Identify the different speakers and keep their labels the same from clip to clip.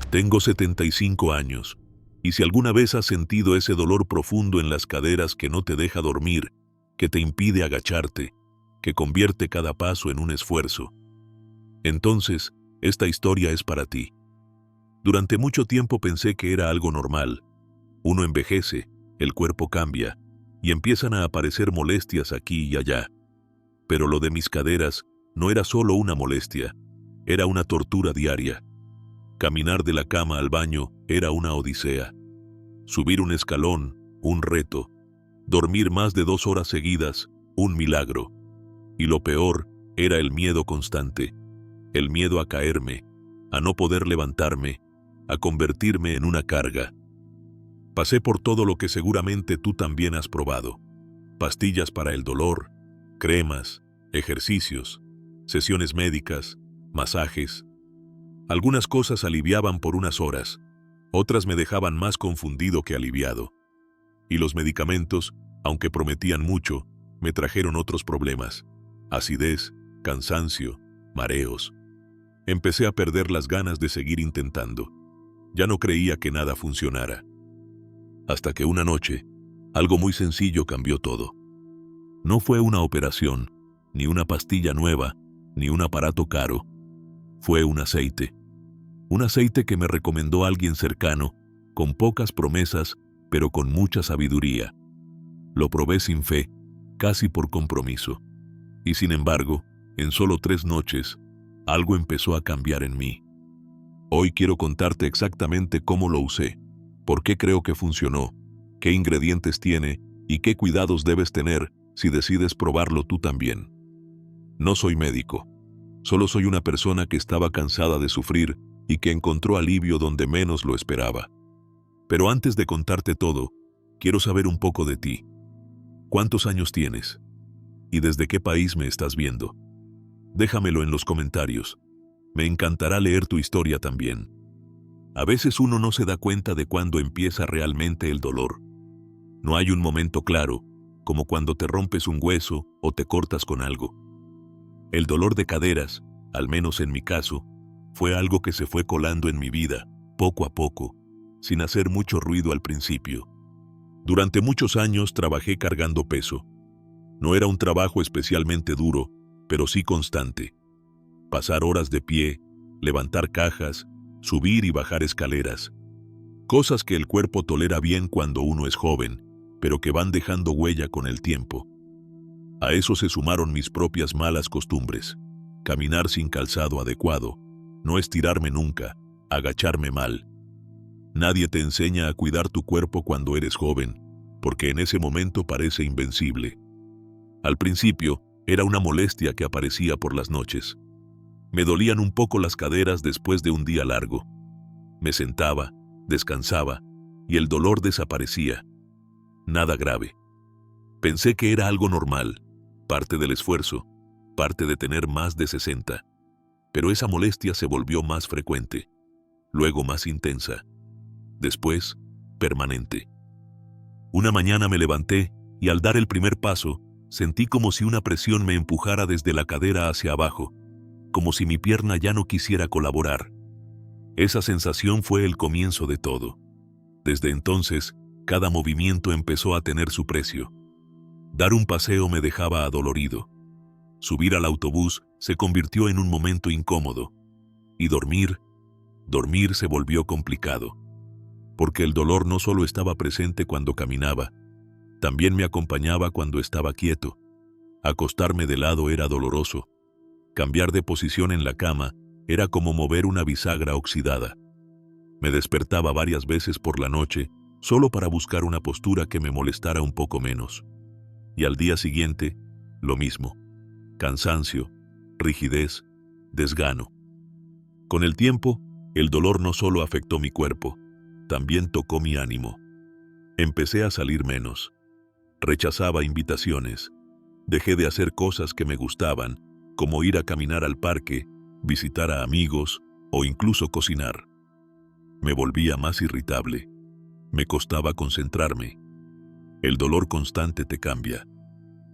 Speaker 1: Tengo 75 años, y si alguna vez has sentido ese dolor profundo en las caderas que no te deja dormir, que te impide agacharte, que convierte cada paso en un esfuerzo, entonces, esta historia es para ti. Durante mucho tiempo pensé que era algo normal. Uno envejece, el cuerpo cambia, y empiezan a aparecer molestias aquí y allá. Pero lo de mis caderas no era solo una molestia, era una tortura diaria. Caminar de la cama al baño era una odisea. Subir un escalón, un reto. Dormir más de 2 horas seguidas, un milagro. Y lo peor era el miedo constante. El miedo a caerme, a no poder levantarme, a convertirme en una carga. Pasé por todo lo que seguramente tú también has probado. Pastillas para el dolor, cremas, ejercicios, sesiones médicas, masajes. Algunas cosas aliviaban por unas horas, otras me dejaban más confundido que aliviado. Y los medicamentos, aunque prometían mucho, me trajeron otros problemas. Acidez, cansancio, mareos. Empecé a perder las ganas de seguir intentando. Ya no creía que nada funcionara. Hasta que una noche, algo muy sencillo cambió todo. No fue una operación, ni una pastilla nueva, ni un aparato caro. Fue un aceite. Un aceite que me recomendó alguien cercano, con pocas promesas, pero con mucha sabiduría. Lo probé sin fe, casi por compromiso. Y sin embargo, en solo 3 noches, algo empezó a cambiar en mí. Hoy quiero contarte exactamente cómo lo usé, por qué creo que funcionó, qué ingredientes tiene y qué cuidados debes tener si decides probarlo tú también. No soy médico, solo soy una persona que estaba cansada de sufrir y que encontró alivio donde menos lo esperaba. Pero antes de contarte todo, quiero saber un poco de ti. ¿Cuántos años tienes? ¿Y desde qué país me estás viendo? Déjamelo en los comentarios. Me encantará leer tu historia también. A veces uno no se da cuenta de cuándo empieza realmente el dolor. No hay un momento claro, como cuando te rompes un hueso o te cortas con algo. El dolor de caderas, al menos en mi caso, fue algo que se fue colando en mi vida, poco a poco, sin hacer mucho ruido al principio. Durante muchos años trabajé cargando peso. No era un trabajo especialmente duro, pero sí constante. Pasar horas de pie, levantar cajas, subir y bajar escaleras. Cosas que el cuerpo tolera bien cuando uno es joven, pero que van dejando huella con el tiempo. A eso se sumaron mis propias malas costumbres. Caminar sin calzado adecuado, no estirarme nunca, agacharme mal. Nadie te enseña a cuidar tu cuerpo cuando eres joven, porque en ese momento parece invencible. Al principio, era una molestia que aparecía por las noches. Me dolían un poco las caderas después de un día largo. Me sentaba, descansaba, y el dolor desaparecía. Nada grave. Pensé que era algo normal, parte del esfuerzo, parte de tener más de 60. Pero esa molestia se volvió más frecuente, luego más intensa, después permanente. Una mañana me levanté y al dar el primer paso, sentí como si una presión me empujara desde la cadera hacia abajo, como si mi pierna ya no quisiera colaborar. Esa sensación fue el comienzo de todo. Desde entonces, cada movimiento empezó a tener su precio. Dar un paseo me dejaba adolorido. Subir al autobús se convirtió en un momento incómodo. Y dormir se volvió complicado. Porque el dolor no solo estaba presente cuando caminaba, también me acompañaba cuando estaba quieto. Acostarme de lado era doloroso. Cambiar de posición en la cama era como mover una bisagra oxidada. Me despertaba varias veces por la noche solo para buscar una postura que me molestara un poco menos. Y al día siguiente, lo mismo. Cansancio, rigidez, desgano. Con el tiempo, el dolor no solo afectó mi cuerpo, también tocó mi ánimo. Empecé a salir menos. Rechazaba invitaciones. Dejé de hacer cosas que me gustaban, como ir a caminar al parque, visitar a amigos o incluso cocinar. Me volvía más irritable. Me costaba concentrarme. El dolor constante te cambia.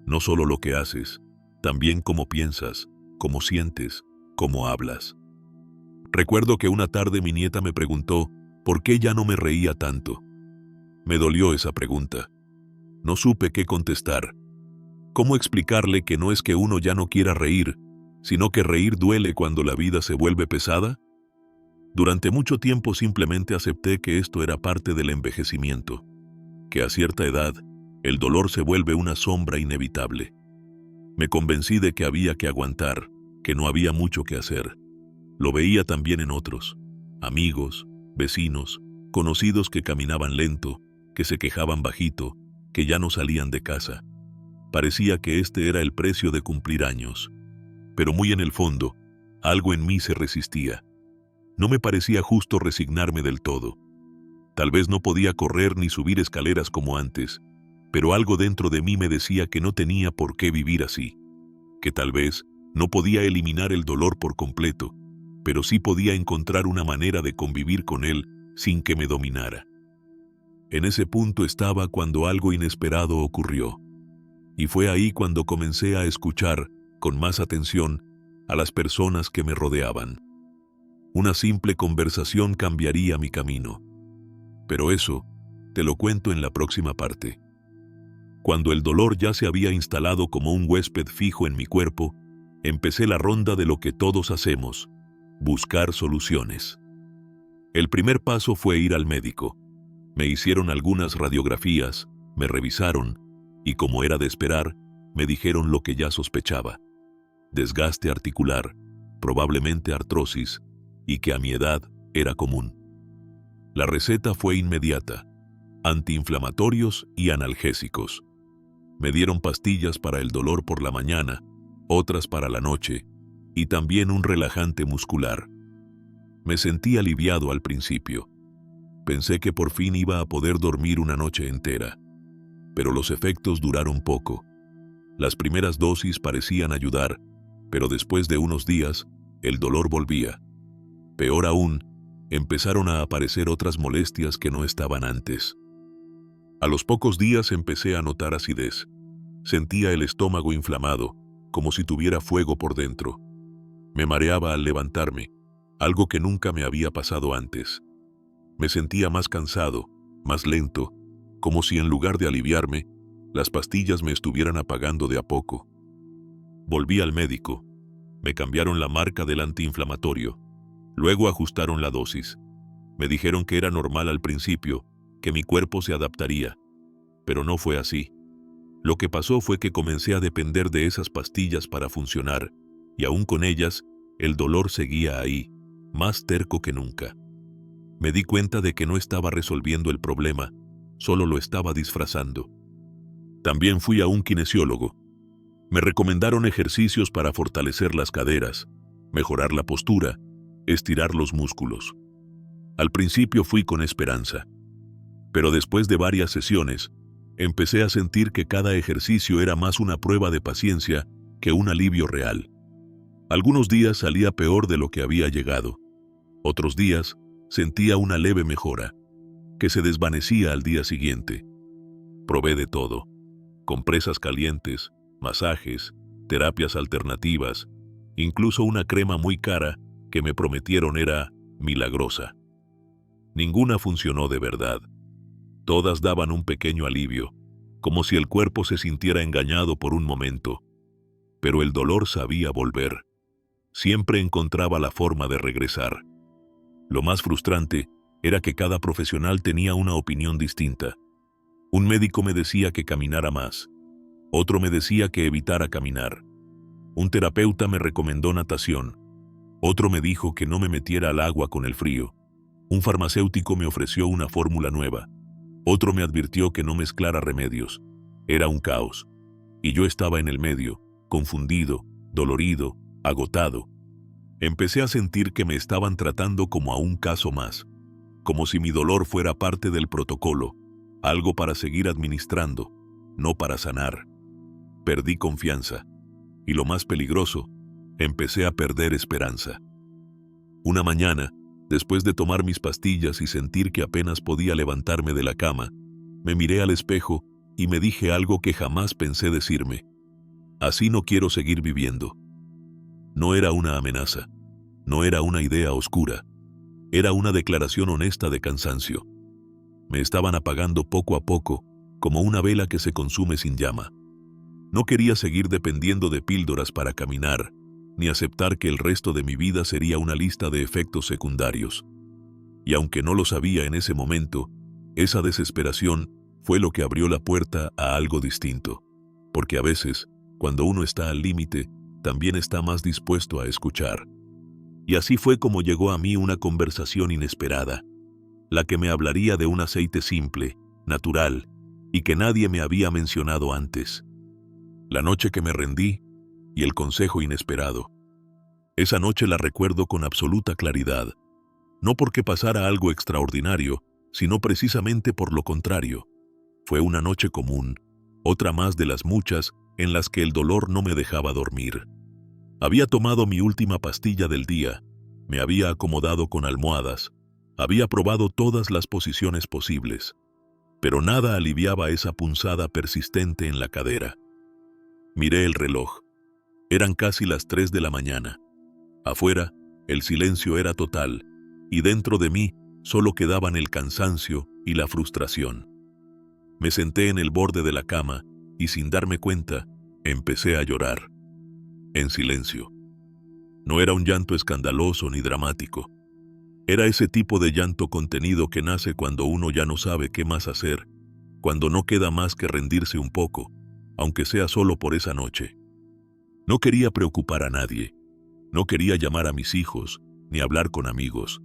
Speaker 1: No solo lo que haces, también cómo piensas, cómo sientes, cómo hablas. Recuerdo que una tarde mi nieta me preguntó por qué ya no me reía tanto. Me dolió esa pregunta. No supe qué contestar. ¿Cómo explicarle que no es que uno ya no quiera reír, sino que reír duele cuando la vida se vuelve pesada? Durante mucho tiempo simplemente acepté que esto era parte del envejecimiento, que a cierta edad el dolor se vuelve una sombra inevitable. Me convencí de que había que aguantar, que no había mucho que hacer. Lo veía también en otros, amigos, vecinos, conocidos que caminaban lento, que se quejaban bajito, que ya no salían de casa. Parecía que este era el precio de cumplir años. Pero muy en el fondo, algo en mí se resistía. No me parecía justo resignarme del todo. Tal vez no podía correr ni subir escaleras como antes, pero algo dentro de mí me decía que no tenía por qué vivir así, que tal vez no podía eliminar el dolor por completo, pero sí podía encontrar una manera de convivir con él sin que me dominara. En ese punto estaba cuando algo inesperado ocurrió, y fue ahí cuando comencé a escuchar con más atención a las personas que me rodeaban. Una simple conversación cambiaría mi camino. Pero eso te lo cuento en la próxima parte. Cuando el dolor ya se había instalado como un huésped fijo en mi cuerpo, empecé la ronda de lo que todos hacemos: buscar soluciones. El primer paso fue ir al médico. Me hicieron algunas radiografías, me revisaron, y como era de esperar, me dijeron lo que ya sospechaba: desgaste articular, probablemente artrosis, y que a mi edad era común. La receta fue inmediata: antiinflamatorios y analgésicos. Me dieron pastillas para el dolor por la mañana, otras para la noche, y también un relajante muscular. Me sentí aliviado al principio. Pensé que por fin iba a poder dormir una noche entera. Pero los efectos duraron poco. Las primeras dosis parecían ayudar, pero después de unos días, el dolor volvía. Peor aún, empezaron a aparecer otras molestias que no estaban antes. A los pocos días empecé a notar acidez. Sentía el estómago inflamado, como si tuviera fuego por dentro. Me mareaba al levantarme, algo que nunca me había pasado antes. Me sentía más cansado, más lento, como si en lugar de aliviarme, las pastillas me estuvieran apagando de a poco. Volví al médico. Me cambiaron la marca del antiinflamatorio. Luego ajustaron la dosis. Me dijeron que era normal al principio, que mi cuerpo se adaptaría. Pero no fue así. Lo que pasó fue que comencé a depender de esas pastillas para funcionar, y aún con ellas, el dolor seguía ahí, más terco que nunca. Me di cuenta de que no estaba resolviendo el problema, solo lo estaba disfrazando. También fui a un kinesiólogo. Me recomendaron ejercicios para fortalecer las caderas, mejorar la postura, estirar los músculos. Al principio fui con esperanza, pero después de varias sesiones, empecé a sentir que cada ejercicio era más una prueba de paciencia que un alivio real. Algunos días salía peor de lo que había llegado. Otros días sentía una leve mejora, que se desvanecía al día siguiente. Probé de todo: compresas calientes, masajes, terapias alternativas, incluso una crema muy cara que me prometieron era milagrosa. Ninguna funcionó de verdad. Todas daban un pequeño alivio, como si el cuerpo se sintiera engañado por un momento. Pero el dolor sabía volver. Siempre encontraba la forma de regresar. Lo más frustrante era que cada profesional tenía una opinión distinta. Un médico me decía que caminara más. Otro me decía que evitara caminar. Un terapeuta me recomendó natación. Otro me dijo que no me metiera al agua con el frío. Un farmacéutico me ofreció una fórmula nueva. Otro me advirtió que no mezclara remedios. Era un caos. Y yo estaba en el medio, confundido, dolorido, agotado. Empecé a sentir que me estaban tratando como a un caso más, como si mi dolor fuera parte del protocolo, algo para seguir administrando, no para sanar. Perdí confianza. Y lo más peligroso, empecé a perder esperanza. Una mañana, después de tomar mis pastillas y sentir que apenas podía levantarme de la cama, me miré al espejo y me dije algo que jamás pensé decirme: así no quiero seguir viviendo. No era una amenaza. No era una idea oscura. Era una declaración honesta de cansancio. Me estaban apagando poco a poco, como una vela que se consume sin llama. No quería seguir dependiendo de píldoras para caminar, ni aceptar que el resto de mi vida sería una lista de efectos secundarios. Y aunque no lo sabía en ese momento, esa desesperación fue lo que abrió la puerta a algo distinto. Porque a veces, cuando uno está al límite, también está más dispuesto a escuchar. Y así fue como llegó a mí una conversación inesperada, la que me hablaría de un aceite simple, natural, y que nadie me había mencionado antes. La noche que me rendí y el consejo inesperado. Esa noche la recuerdo con absoluta claridad, no porque pasara algo extraordinario, sino precisamente por lo contrario. Fue una noche común, otra más de las muchas en las que el dolor no me dejaba dormir. Había tomado mi última pastilla del día, me había acomodado con almohadas, había probado todas las posiciones posibles, pero nada aliviaba esa punzada persistente en la cadera. Miré el reloj. Eran casi las 3 de la mañana. Afuera, el silencio era total, y dentro de mí solo quedaban el cansancio y la frustración. Me senté en el borde de la cama y sin darme cuenta, empecé a llorar. En silencio. No era un llanto escandaloso ni dramático. Era ese tipo de llanto contenido que nace cuando uno ya no sabe qué más hacer, cuando no queda más que rendirse un poco, aunque sea solo por esa noche. No quería preocupar a nadie. No quería llamar a mis hijos, ni hablar con amigos.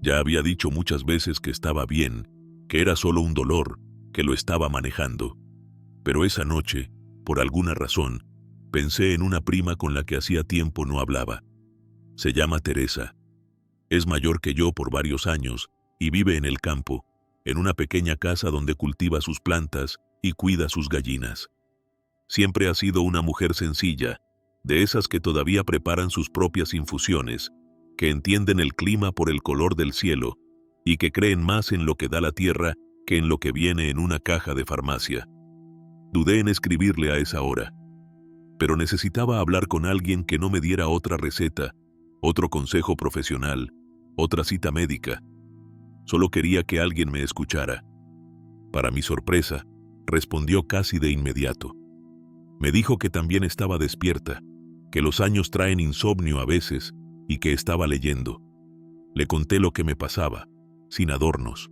Speaker 1: Ya había dicho muchas veces que estaba bien, que era solo un dolor, que lo estaba manejando. Pero esa noche, por alguna razón, pensé en una prima con la que hacía tiempo no hablaba. Se llama Teresa. Es mayor que yo por varios años y vive en el campo, en una pequeña casa donde cultiva sus plantas y cuida sus gallinas. Siempre ha sido una mujer sencilla, de esas que todavía preparan sus propias infusiones, que entienden el clima por el color del cielo y que creen más en lo que da la tierra que en lo que viene en una caja de farmacia. Dudé en escribirle a esa hora, pero necesitaba hablar con alguien que no me diera otra receta, otro consejo profesional, otra cita médica. Solo quería que alguien me escuchara. Para mi sorpresa, respondió casi de inmediato. Me dijo que también estaba despierta, que los años traen insomnio a veces y que estaba leyendo. Le conté lo que me pasaba, sin adornos.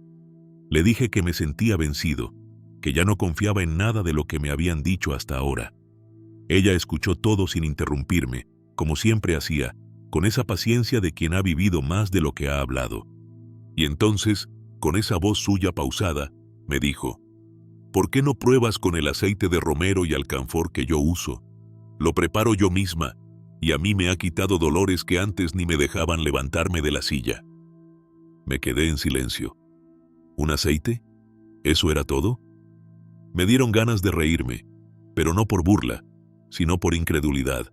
Speaker 1: Le dije que me sentía vencido, que ya no confiaba en nada de lo que me habían dicho hasta ahora. Ella escuchó todo sin interrumpirme, como siempre hacía, con esa paciencia de quien ha vivido más de lo que ha hablado. Y entonces, con esa voz suya pausada, me dijo: ¿por qué no pruebas con el aceite de romero y alcanfor que yo uso? Lo preparo yo misma, y a mí me ha quitado dolores que antes ni me dejaban levantarme de la silla. Me quedé en silencio. ¿Un aceite? ¿Eso era todo? Me dieron ganas de reírme, pero no por burla, sino por incredulidad.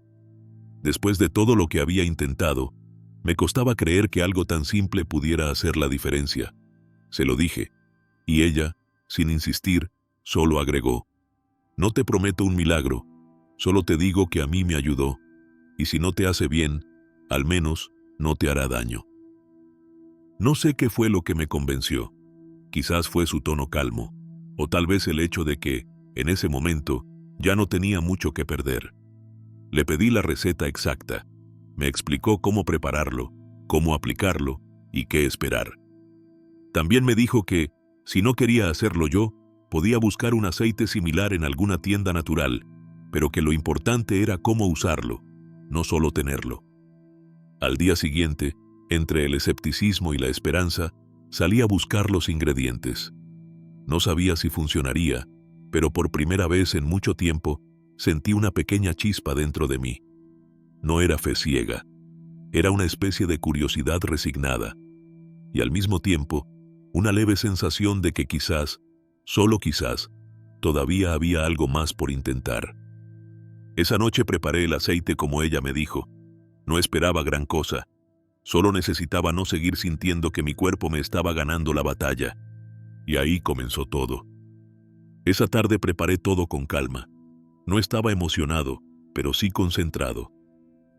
Speaker 1: Después de todo lo que había intentado, me costaba creer que algo tan simple pudiera hacer la diferencia. Se lo dije, y ella, sin insistir, solo agregó: no te prometo un milagro, solo te digo que a mí me ayudó, y si no te hace bien, al menos no te hará daño. No sé qué fue lo que me convenció. Quizás fue su tono calmo, o tal vez el hecho de que, en ese momento, ya no tenía mucho que perder. Le pedí la receta exacta. Me explicó cómo prepararlo, cómo aplicarlo y qué esperar. También me dijo que, si no quería hacerlo yo, podía buscar un aceite similar en alguna tienda natural, pero que lo importante era cómo usarlo, no solo tenerlo. Al día siguiente, entre el escepticismo y la esperanza, salí a buscar los ingredientes. No sabía si funcionaría, pero por primera vez en mucho tiempo sentí una pequeña chispa dentro de mí. No era fe ciega, era una especie de curiosidad resignada, y al mismo tiempo, una leve sensación de que quizás, solo quizás, todavía había algo más por intentar. Esa noche preparé el aceite como ella me dijo. No esperaba gran cosa, solo necesitaba no seguir sintiendo que mi cuerpo me estaba ganando la batalla. Y ahí comenzó todo. Esa tarde preparé todo con calma. No estaba emocionado, pero sí concentrado.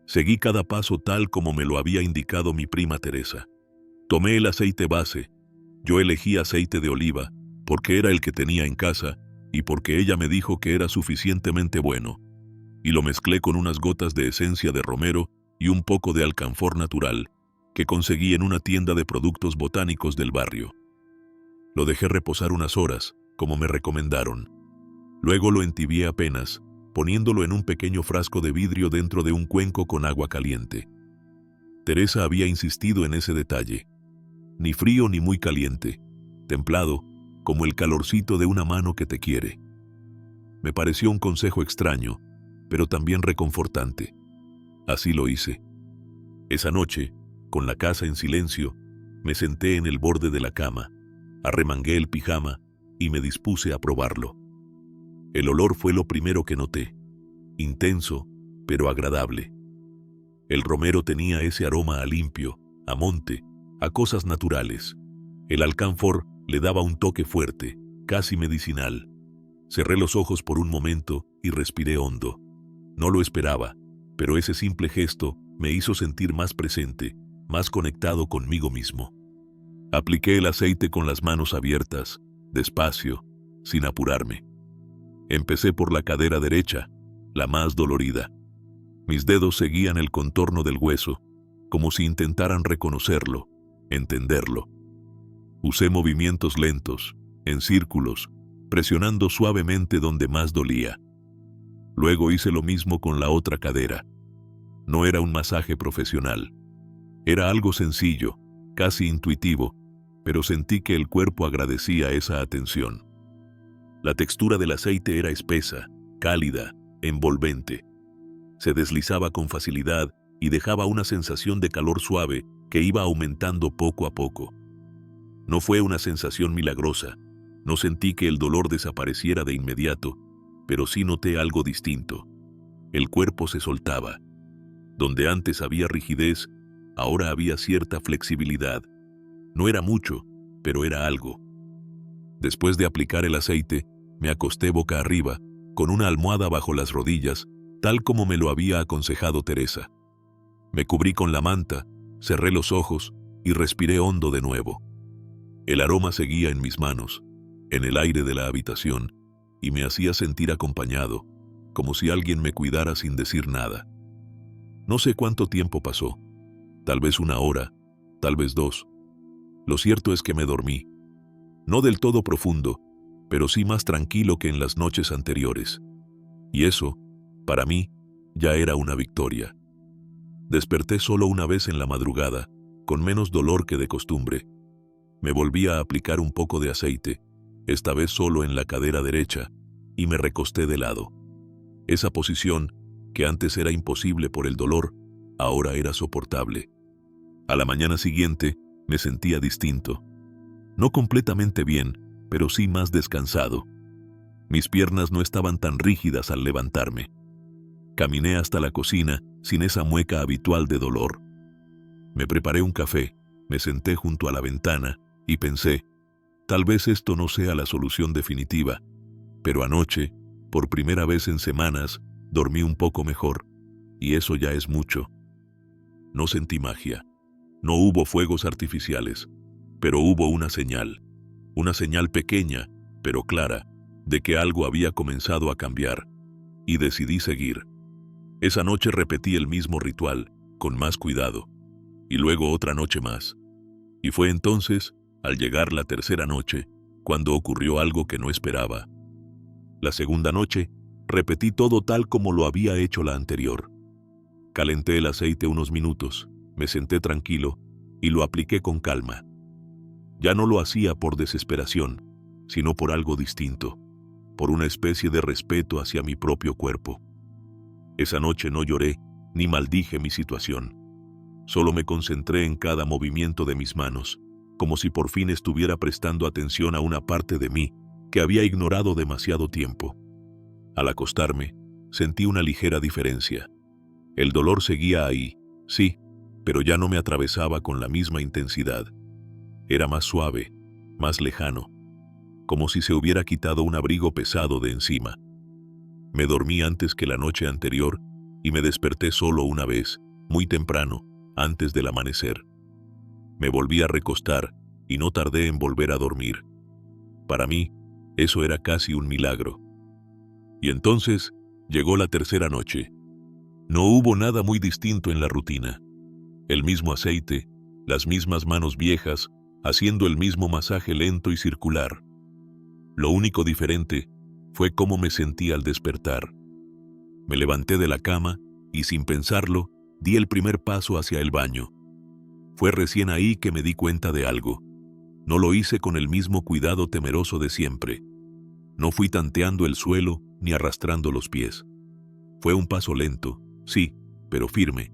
Speaker 1: Seguí cada paso tal como me lo había indicado mi prima Teresa. Tomé el aceite base. Yo elegí aceite de oliva, porque era el que tenía en casa, y porque ella me dijo que era suficientemente bueno. Y lo mezclé con unas gotas de esencia de romero y un poco de alcanfor natural, que conseguí en una tienda de productos botánicos del barrio. Lo dejé reposar unas horas, como me recomendaron. Luego lo entibié apenas, poniéndolo en un pequeño frasco de vidrio dentro de un cuenco con agua caliente. Teresa había insistido en ese detalle. Ni frío ni muy caliente, templado, como el calorcito de una mano que te quiere. Me pareció un consejo extraño, pero también reconfortante. Así lo hice. Esa noche, con la casa en silencio, me senté en el borde de la cama, arremangué el pijama y me dispuse a probarlo. El olor fue lo primero que noté, intenso, pero agradable. El romero tenía ese aroma a limpio, a monte, a cosas naturales. El alcanfor le daba un toque fuerte, casi medicinal. Cerré los ojos por un momento y respiré hondo. No lo esperaba, pero ese simple gesto me hizo sentir más presente, más conectado conmigo mismo. Apliqué el aceite con las manos abiertas, despacio, sin apurarme. Empecé por la cadera derecha, la más dolorida. Mis dedos seguían el contorno del hueso, como si intentaran reconocerlo, entenderlo. Usé movimientos lentos, en círculos, presionando suavemente donde más dolía. Luego hice lo mismo con la otra cadera. No era un masaje profesional. Era algo sencillo, casi intuitivo, pero sentí que el cuerpo agradecía esa atención. La textura del aceite era espesa, cálida, envolvente. Se deslizaba con facilidad y dejaba una sensación de calor suave que iba aumentando poco a poco. No fue una sensación milagrosa. No sentí que el dolor desapareciera de inmediato, pero sí noté algo distinto. El cuerpo se soltaba. Donde antes había rigidez, ahora había cierta flexibilidad. No era mucho, pero era algo. Después de aplicar el aceite, me acosté boca arriba, con una almohada bajo las rodillas, tal como me lo había aconsejado Teresa. Me cubrí con la manta, cerré los ojos y respiré hondo de nuevo. El aroma seguía en mis manos, en el aire de la habitación, y me hacía sentir acompañado, como si alguien me cuidara sin decir nada. No sé cuánto tiempo pasó, tal vez 1 hora, tal vez 2. Lo cierto es que me dormí. No del todo profundo, pero sí más tranquilo que en las noches anteriores. Y eso, para mí, ya era una victoria. Desperté solo una vez en la madrugada, con menos dolor que de costumbre. Me volví a aplicar un poco de aceite, esta vez solo en la cadera derecha, y me recosté de lado. Esa posición, que antes era imposible por el dolor, ahora era soportable. A la mañana siguiente, me sentía distinto. No completamente bien, pero sí más descansado. Mis piernas no estaban tan rígidas al levantarme. Caminé hasta la cocina sin esa mueca habitual de dolor. Me preparé un café, me senté junto a la ventana y pensé, tal vez esto no sea la solución definitiva, pero anoche, por primera vez en semanas, dormí un poco mejor, y eso ya es mucho. No sentí magia. No hubo fuegos artificiales, pero hubo una señal pequeña, pero clara, de que algo había comenzado a cambiar, y decidí seguir. Esa noche repetí el mismo ritual, con más cuidado, y luego otra noche más. Y fue entonces, al llegar la tercera noche, cuando ocurrió algo que no esperaba. La segunda noche, repetí todo tal como lo había hecho la anterior. Calenté el aceite unos minutos, me senté tranquilo y lo apliqué con calma. Ya no lo hacía por desesperación, sino por algo distinto, por una especie de respeto hacia mi propio cuerpo. Esa noche no lloré ni maldije mi situación. Solo me concentré en cada movimiento de mis manos, como si por fin estuviera prestando atención a una parte de mí que había ignorado demasiado tiempo. Al acostarme, sentí una ligera diferencia. El dolor seguía ahí, sí, pero ya no me atravesaba con la misma intensidad. Era más suave, más lejano, como si se hubiera quitado un abrigo pesado de encima. Me dormí antes que la noche anterior y me desperté solo una vez, muy temprano, antes del amanecer. Me volví a recostar y no tardé en volver a dormir. Para mí, eso era casi un milagro. Y entonces llegó la tercera noche. No hubo nada muy distinto en la rutina. El mismo aceite, las mismas manos viejas, haciendo el mismo masaje lento y circular. Lo único diferente fue cómo me sentí al despertar. Me levanté de la cama y, sin pensarlo, di el primer paso hacia el baño. Fue recién ahí que me di cuenta de algo. No lo hice con el mismo cuidado temeroso de siempre. No fui tanteando el suelo ni arrastrando los pies. Fue un paso lento, sí, pero firme.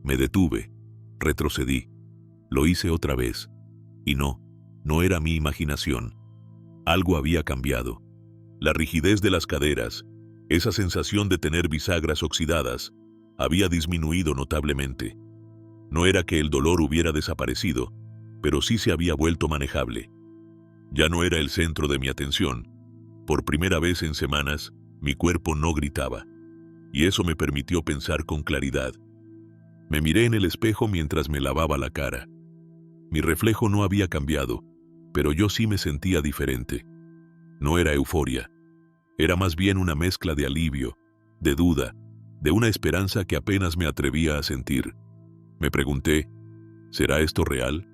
Speaker 1: Me detuve, retrocedí. Lo hice otra vez. Y no era mi imaginación. Algo había cambiado. La rigidez de las caderas, esa sensación de tener bisagras oxidadas, había disminuido notablemente. No era que el dolor hubiera desaparecido, pero sí se había vuelto manejable. Ya no era el centro de mi atención. Por primera vez en semanas, mi cuerpo no gritaba. Y eso me permitió pensar con claridad. Me miré en el espejo mientras me lavaba la cara. Mi reflejo no había cambiado, pero yo sí me sentía diferente. No era euforia. Era más bien una mezcla de alivio, de duda, de una esperanza que apenas me atrevía a sentir. Me pregunté, ¿será esto real?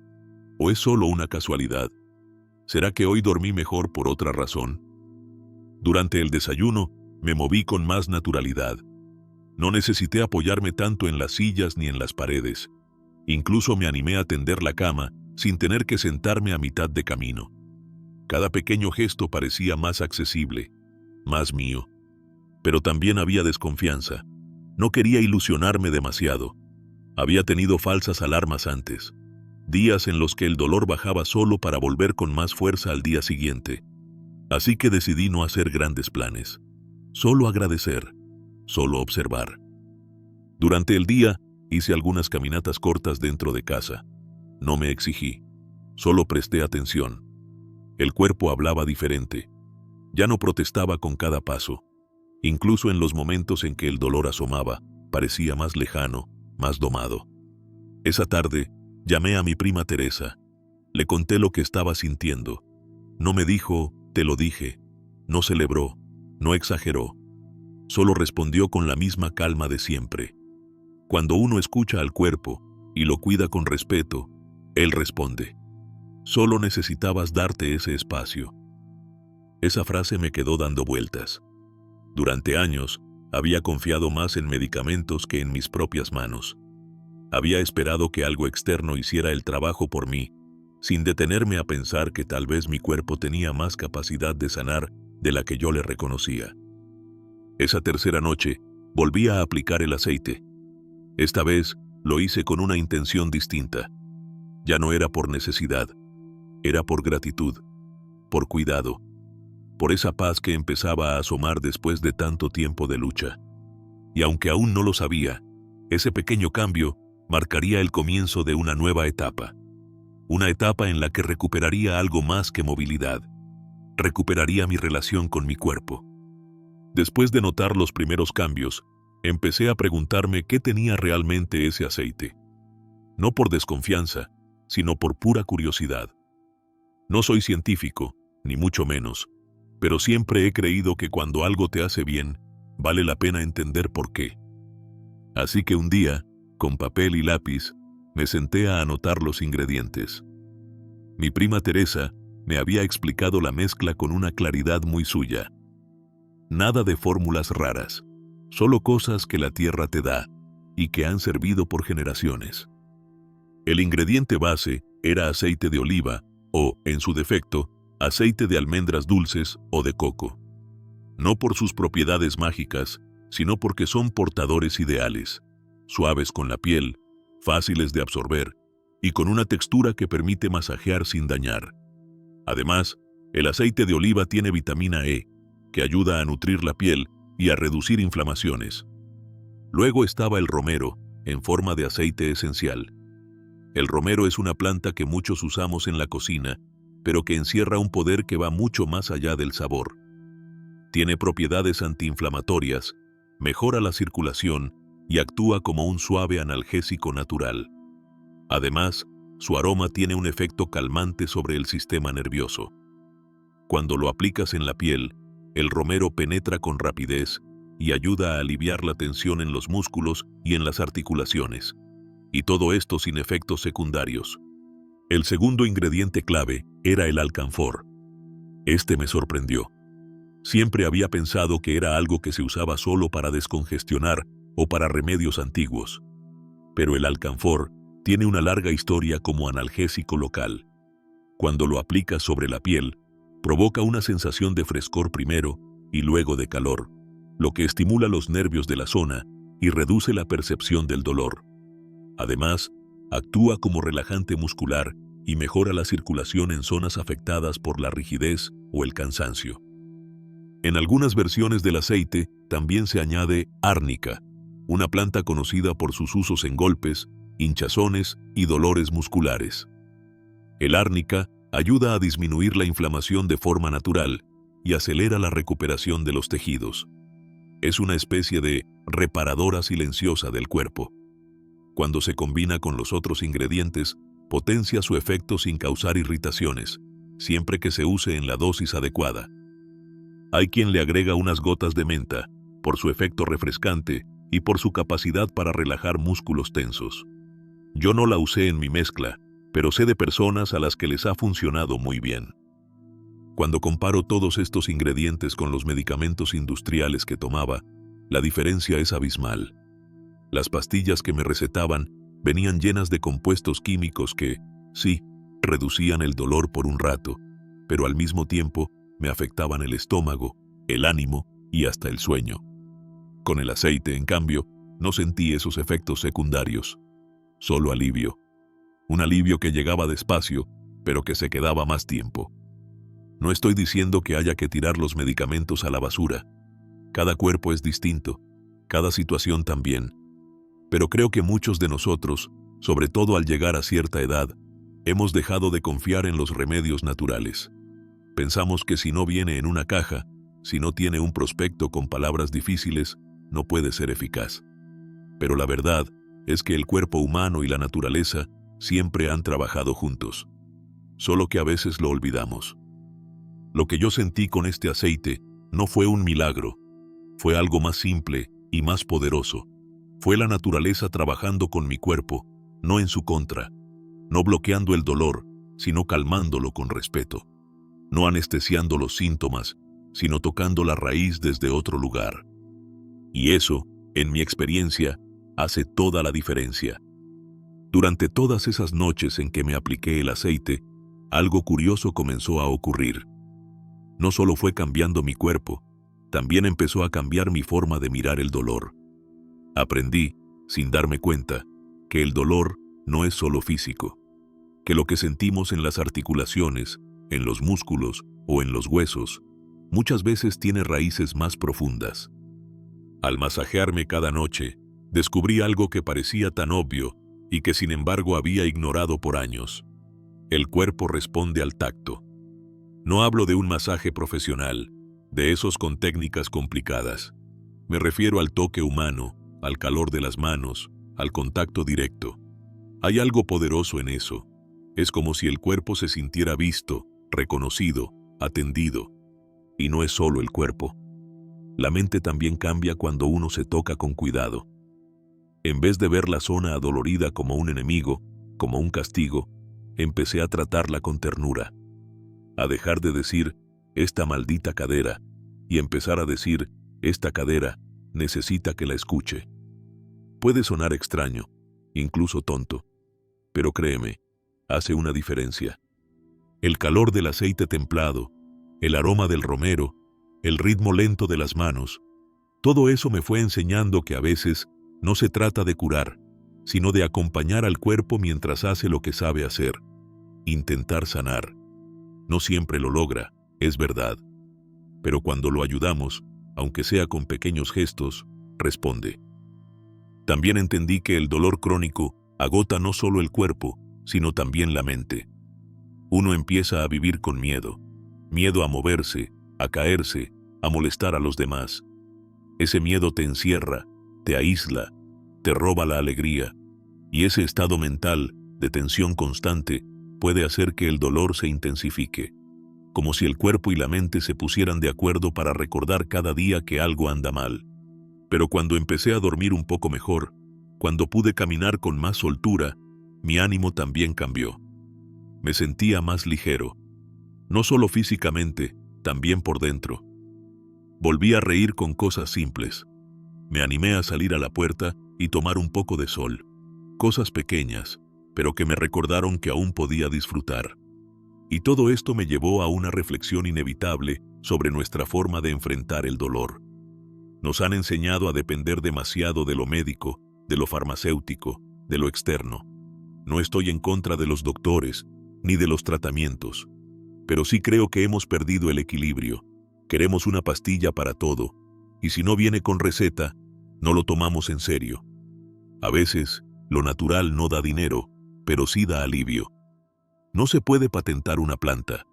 Speaker 1: ¿O es solo una casualidad? ¿Será que hoy dormí mejor por otra razón? Durante el desayuno, me moví con más naturalidad. No necesité apoyarme tanto en las sillas ni en las paredes. Incluso me animé a tender la cama sin tener que sentarme a mitad de camino. Cada pequeño gesto parecía más accesible, más mío. Pero también había desconfianza. No quería ilusionarme demasiado. Había tenido falsas alarmas antes. Días en los que el dolor bajaba solo para volver con más fuerza al día siguiente. Así que decidí no hacer grandes planes. Solo agradecer, solo observar. Durante el día, hice algunas caminatas cortas dentro de casa. No me exigí, solo presté atención. El cuerpo hablaba diferente. Ya no protestaba con cada paso. Incluso en los momentos en que el dolor asomaba, parecía más lejano, más domado. Esa tarde, llamé a mi prima Teresa. Le conté lo que estaba sintiendo. No me dijo, te lo dije. No celebró, no exageró. Solo respondió con la misma calma de siempre. Cuando uno escucha al cuerpo y lo cuida con respeto, él responde. Solo necesitabas darte ese espacio. Esa frase me quedó dando vueltas. Durante años, había confiado más en medicamentos que en mis propias manos. Había esperado que algo externo hiciera el trabajo por mí, sin detenerme a pensar que tal vez mi cuerpo tenía más capacidad de sanar de la que yo le reconocía. Esa tercera noche, volví a aplicar el aceite. Esta vez, lo hice con una intención distinta. Ya no era por necesidad, era por gratitud, por cuidado, por esa paz que empezaba a asomar después de tanto tiempo de lucha. Y aunque aún no lo sabía, ese pequeño cambio marcaría el comienzo de una nueva etapa. Una etapa en la que recuperaría algo más que movilidad. Recuperaría mi relación con mi cuerpo. Después de notar los primeros cambios, empecé a preguntarme qué tenía realmente ese aceite. No por desconfianza, sino por pura curiosidad. No soy científico, ni mucho menos, pero siempre he creído que cuando algo te hace bien, vale la pena entender por qué. Así que un día, con papel y lápiz, me senté a anotar los ingredientes. Mi prima Teresa me había explicado la mezcla con una claridad muy suya. Nada de fórmulas raras, solo cosas que la tierra te da y que han servido por generaciones. El ingrediente base era aceite de oliva o, en su defecto, aceite de almendras dulces o de coco. No por sus propiedades mágicas, sino porque son portadores ideales, suaves con la piel, fáciles de absorber y con una textura que permite masajear sin dañar. Además, el aceite de oliva tiene vitamina E, que ayuda a nutrir la piel y a reducir inflamaciones. Luego estaba el romero, en forma de aceite esencial. El romero es una planta que muchos usamos en la cocina, pero que encierra un poder que va mucho más allá del sabor. Tiene propiedades antiinflamatorias, mejora la circulación y actúa como un suave analgésico natural. Además, su aroma tiene un efecto calmante sobre el sistema nervioso. Cuando lo aplicas en la piel, el romero penetra con rapidez y ayuda a aliviar la tensión en los músculos y en las articulaciones. Y todo esto sin efectos secundarios. El segundo ingrediente clave era el alcanfor. Este me sorprendió. Siempre había pensado que era algo que se usaba solo para descongestionar o para remedios antiguos. Pero el alcanfor tiene una larga historia como analgésico local. Cuando lo aplicas sobre la piel, provoca una sensación de frescor primero y luego de calor, lo que estimula los nervios de la zona y reduce la percepción del dolor. Además, actúa como relajante muscular y mejora la circulación en zonas afectadas por la rigidez o el cansancio. En algunas versiones del aceite también se añade árnica, una planta conocida por sus usos en golpes, hinchazones y dolores musculares. El árnica ayuda a disminuir la inflamación de forma natural y acelera la recuperación de los tejidos. Es una especie de reparadora silenciosa del cuerpo. Cuando se combina con los otros ingredientes, potencia su efecto sin causar irritaciones, siempre que se use en la dosis adecuada. Hay quien le agrega unas gotas de menta, por su efecto refrescante y por su capacidad para relajar músculos tensos. Yo no la usé en mi mezcla, pero sé de personas a las que les ha funcionado muy bien. Cuando comparo todos estos ingredientes con los medicamentos industriales que tomaba, la diferencia es abismal. Las pastillas que me recetaban venían llenas de compuestos químicos que, sí, reducían el dolor por un rato, pero al mismo tiempo me afectaban el estómago, el ánimo y hasta el sueño. Con el aceite, en cambio, no sentí esos efectos secundarios, solo alivio. Un alivio que llegaba despacio, pero que se quedaba más tiempo. No estoy diciendo que haya que tirar los medicamentos a la basura. Cada cuerpo es distinto, cada situación también. Pero creo que muchos de nosotros, sobre todo al llegar a cierta edad, hemos dejado de confiar en los remedios naturales. Pensamos que si no viene en una caja, si no tiene un prospecto con palabras difíciles, no puede ser eficaz. Pero la verdad es que el cuerpo humano y la naturaleza siempre han trabajado juntos. Solo que a veces lo olvidamos. Lo que yo sentí con este aceite no fue un milagro, fue algo más simple y más poderoso. Fue la naturaleza trabajando con mi cuerpo, no en su contra, no bloqueando el dolor, sino calmándolo con respeto, no anestesiando los síntomas, sino tocando la raíz desde otro lugar. Y eso, en mi experiencia, hace toda la diferencia. Durante todas esas noches en que me apliqué el aceite, algo curioso comenzó a ocurrir. No solo fue cambiando mi cuerpo, también empezó a cambiar mi forma de mirar el dolor. Aprendí, sin darme cuenta, que el dolor no es solo físico, que lo que sentimos en las articulaciones, en los músculos o en los huesos, muchas veces tiene raíces más profundas. Al masajearme cada noche, descubrí algo que parecía tan obvio y que sin embargo había ignorado por años. El cuerpo responde al tacto. No hablo de un masaje profesional, de esos con técnicas complicadas. Me refiero al toque humano, al calor de las manos, al contacto directo. Hay algo poderoso en eso. Es como si el cuerpo se sintiera visto, reconocido, atendido. Y no es solo el cuerpo. La mente también cambia cuando uno se toca con cuidado. En vez de ver la zona adolorida como un enemigo, como un castigo, empecé a tratarla con ternura. A dejar de decir, esta maldita cadera, y empezar a decir, esta cadera necesita que la escuche. Puede sonar extraño, incluso tonto, pero créeme, hace una diferencia. El calor del aceite templado, el aroma del romero, el ritmo lento de las manos, todo eso me fue enseñando que a veces no se trata de curar, sino de acompañar al cuerpo mientras hace lo que sabe hacer, intentar sanar. No siempre lo logra, es verdad, pero cuando lo ayudamos, aunque sea con pequeños gestos, responde. También entendí que el dolor crónico agota no solo el cuerpo, sino también la mente. Uno empieza a vivir con miedo, miedo a moverse, a caerse, a molestar a los demás. Ese miedo te encierra, te aísla, te roba la alegría, y ese estado mental de tensión constante puede hacer que el dolor se intensifique, como si el cuerpo y la mente se pusieran de acuerdo para recordar cada día que algo anda mal. Pero cuando empecé a dormir un poco mejor, cuando pude caminar con más soltura, mi ánimo también cambió. Me sentía más ligero, no solo físicamente, también por dentro. Volví a reír con cosas simples. Me animé a salir a la puerta y tomar un poco de sol. Cosas pequeñas, pero que me recordaron que aún podía disfrutar. Y todo esto me llevó a una reflexión inevitable sobre nuestra forma de enfrentar el dolor. Nos han enseñado a depender demasiado de lo médico, de lo farmacéutico, de lo externo. No estoy en contra de los doctores, ni de los tratamientos, pero sí creo que hemos perdido el equilibrio. Queremos una pastilla para todo, y si no viene con receta, no lo tomamos en serio. A veces, lo natural no da dinero, pero sí da alivio. No se puede patentar una planta.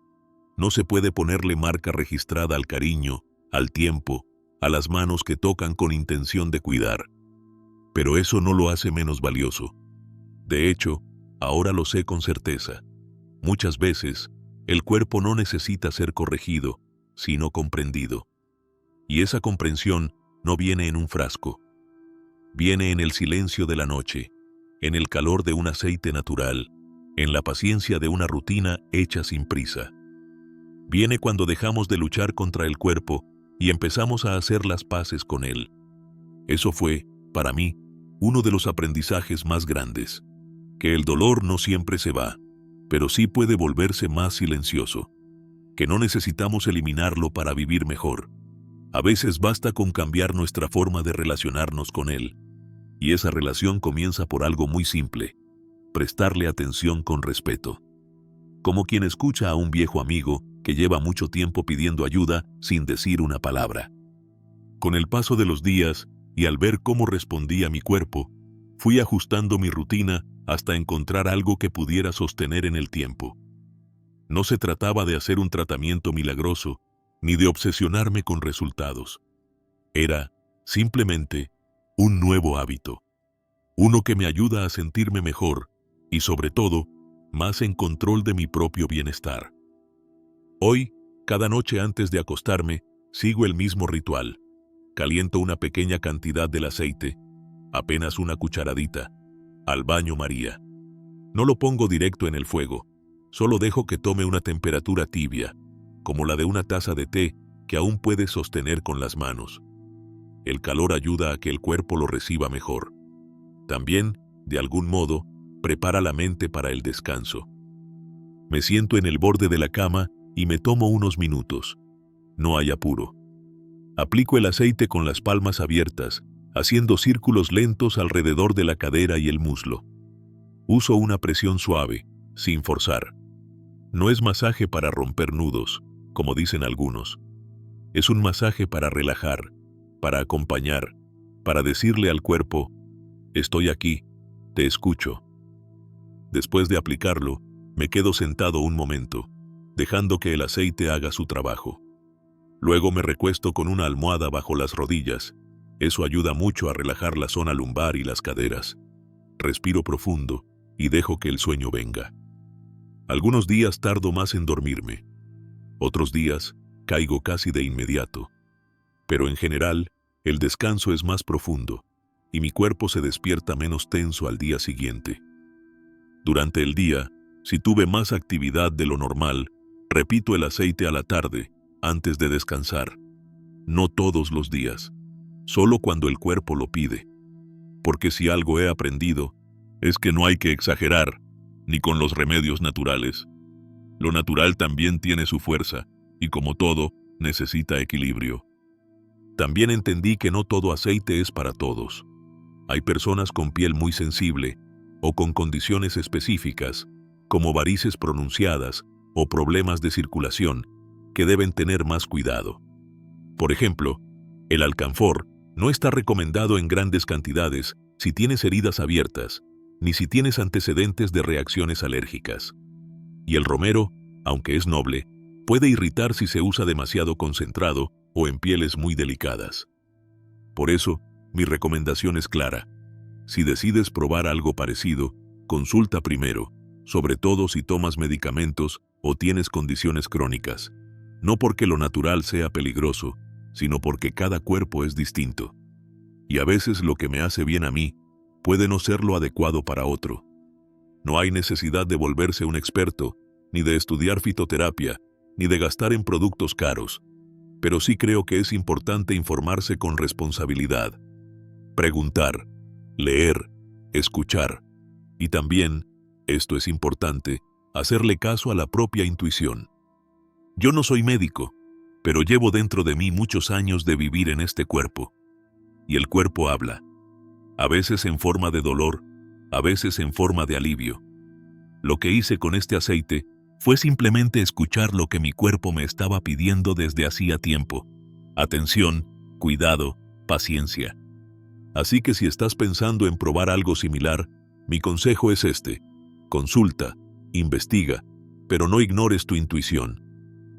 Speaker 1: No se puede ponerle marca registrada al cariño, al tiempo, a las manos que tocan con intención de cuidar. Pero eso no lo hace menos valioso. De hecho, ahora lo sé con certeza. Muchas veces, el cuerpo no necesita ser corregido, sino comprendido. Y esa comprensión no viene en un frasco. Viene en el silencio de la noche, en el calor de un aceite natural, en la paciencia de una rutina hecha sin prisa. Viene cuando dejamos de luchar contra el cuerpo y empezamos a hacer las paces con él. Eso fue, para mí, uno de los aprendizajes más grandes. Que el dolor no siempre se va, pero sí puede volverse más silencioso. Que no necesitamos eliminarlo para vivir mejor. A veces basta con cambiar nuestra forma de relacionarnos con él. Y esa relación comienza por algo muy simple: prestarle atención con respeto. Como quien escucha a un viejo amigo que lleva mucho tiempo pidiendo ayuda sin decir una palabra. Con el paso de los días, y al ver cómo respondía mi cuerpo, fui ajustando mi rutina hasta encontrar algo que pudiera sostener en el tiempo. No se trataba de hacer un tratamiento milagroso, ni de obsesionarme con resultados. Era, simplemente, un nuevo hábito. Uno que me ayuda a sentirme mejor, y sobre todo, más en control de mi propio bienestar. Hoy, cada noche antes de acostarme, sigo el mismo ritual. Caliento una pequeña cantidad del aceite, apenas una cucharadita, al baño María. No lo pongo directo en el fuego, solo dejo que tome una temperatura tibia, como la de una taza de té que aún puedes sostener con las manos. El calor ayuda a que el cuerpo lo reciba mejor. También, de algún modo, prepara la mente para el descanso. Me siento en el borde de la cama y me tomo unos minutos. No hay apuro. Aplico el aceite con las palmas abiertas, haciendo círculos lentos alrededor de la cadera y el muslo. Uso una presión suave, sin forzar. No es masaje para romper nudos, como dicen algunos. Es un masaje para relajar, para acompañar, para decirle al cuerpo: estoy aquí, te escucho. Después de aplicarlo, me quedo sentado un momento, dejando que el aceite haga su trabajo. Luego me recuesto con una almohada bajo las rodillas. Eso ayuda mucho a relajar la zona lumbar y las caderas. Respiro profundo y dejo que el sueño venga. Algunos días tardo más en dormirme. Otros días caigo casi de inmediato. Pero en general, el descanso es más profundo y mi cuerpo se despierta menos tenso al día siguiente. Durante el día, si tuve más actividad de lo normal, repito el aceite a la tarde, antes de descansar. No todos los días, solo cuando el cuerpo lo pide. Porque si algo he aprendido, es que no hay que exagerar, ni con los remedios naturales. Lo natural también tiene su fuerza, y como todo, necesita equilibrio. También entendí que no todo aceite es para todos. Hay personas con piel muy sensible, o con condiciones específicas, como varices pronunciadas o problemas de circulación, que deben tener más cuidado. Por ejemplo, el alcanfor no está recomendado en grandes cantidades si tienes heridas abiertas, ni si tienes antecedentes de reacciones alérgicas. Y el romero, aunque es noble, puede irritar si se usa demasiado concentrado o en pieles muy delicadas. Por eso, mi recomendación es clara: Si decides probar algo parecido, consulta primero, sobre todo si tomas medicamentos o tienes condiciones crónicas. No porque lo natural sea peligroso, sino porque cada cuerpo es distinto. Y a veces lo que me hace bien a mí puede no ser lo adecuado para otro. No hay necesidad de volverse un experto, ni de estudiar fitoterapia, ni de gastar en productos caros. Pero sí creo que es importante informarse con responsabilidad. Preguntar, leer, escuchar. Y también, esto es importante, hacerle caso a la propia intuición. Yo no soy médico, pero llevo dentro de mí muchos años de vivir en este cuerpo. Y el cuerpo habla. A veces en forma de dolor, a veces en forma de alivio. Lo que hice con este aceite fue simplemente escuchar lo que mi cuerpo me estaba pidiendo desde hacía tiempo. Atención, cuidado, paciencia. Así que si estás pensando en probar algo similar, mi consejo es este: consulta, investiga, pero no ignores tu intuición.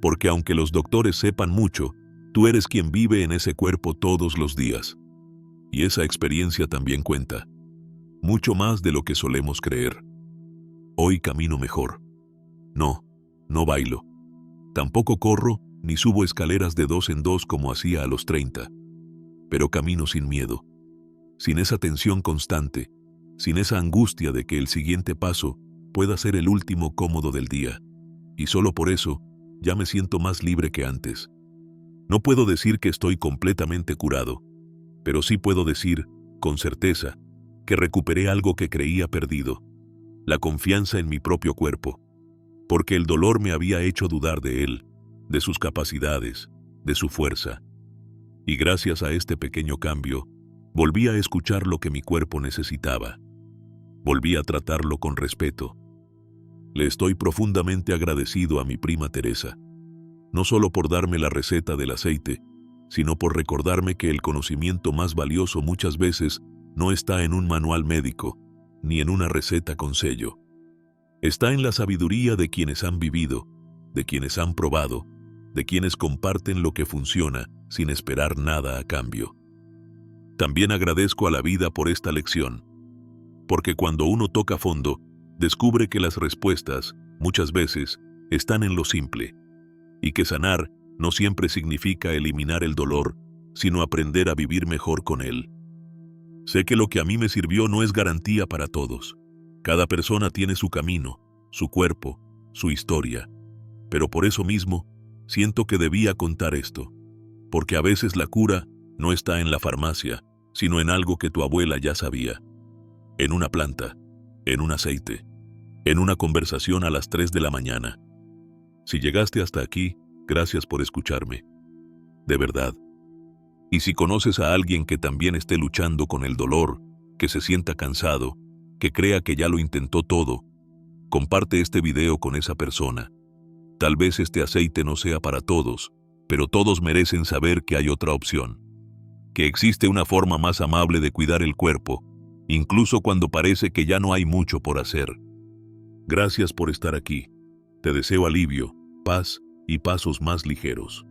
Speaker 1: Porque aunque los doctores sepan mucho, tú eres quien vive en ese cuerpo todos los días. Y esa experiencia también cuenta. Mucho más de lo que solemos creer. Hoy camino mejor. No bailo. Tampoco corro, ni subo escaleras de 2 en 2 como hacía a los 30. Pero camino sin miedo. Sin esa tensión constante, sin esa angustia de que el siguiente paso pueda ser el último cómodo del día. Y solo por eso, ya me siento más libre que antes. No puedo decir que estoy completamente curado, pero sí puedo decir, con certeza, que recuperé algo que creía perdido: la confianza en mi propio cuerpo. Porque el dolor me había hecho dudar de él, de sus capacidades, de su fuerza. Y gracias a este pequeño cambio, volví a escuchar lo que mi cuerpo necesitaba. Volví a tratarlo con respeto. Le estoy profundamente agradecido a mi prima Teresa, no solo por darme la receta del aceite, sino por recordarme que el conocimiento más valioso muchas veces no está en un manual médico, ni en una receta con sello. Está en la sabiduría de quienes han vivido, de quienes han probado, de quienes comparten lo que funciona sin esperar nada a cambio. También agradezco a la vida por esta lección, porque cuando uno toca fondo, descubre que las respuestas, muchas veces, están en lo simple, y que sanar no siempre significa eliminar el dolor, sino aprender a vivir mejor con él. Sé que lo que a mí me sirvió no es garantía para todos. Cada persona tiene su camino, su cuerpo, su historia. Pero por eso mismo, siento que debía contar esto. Porque a veces la cura no está en la farmacia, sino en algo que tu abuela ya sabía. En una planta, en un aceite, en una conversación a las 3 de la mañana. Si llegaste hasta aquí, gracias por escucharme. De verdad. Y si conoces a alguien que también esté luchando con el dolor, que se sienta cansado, que crea que ya lo intentó todo, comparte este video con esa persona. Tal vez este aceite no sea para todos, pero todos merecen saber que hay otra opción. Que existe una forma más amable de cuidar el cuerpo, incluso cuando parece que ya no hay mucho por hacer. Gracias por estar aquí. Te deseo alivio, paz y pasos más ligeros.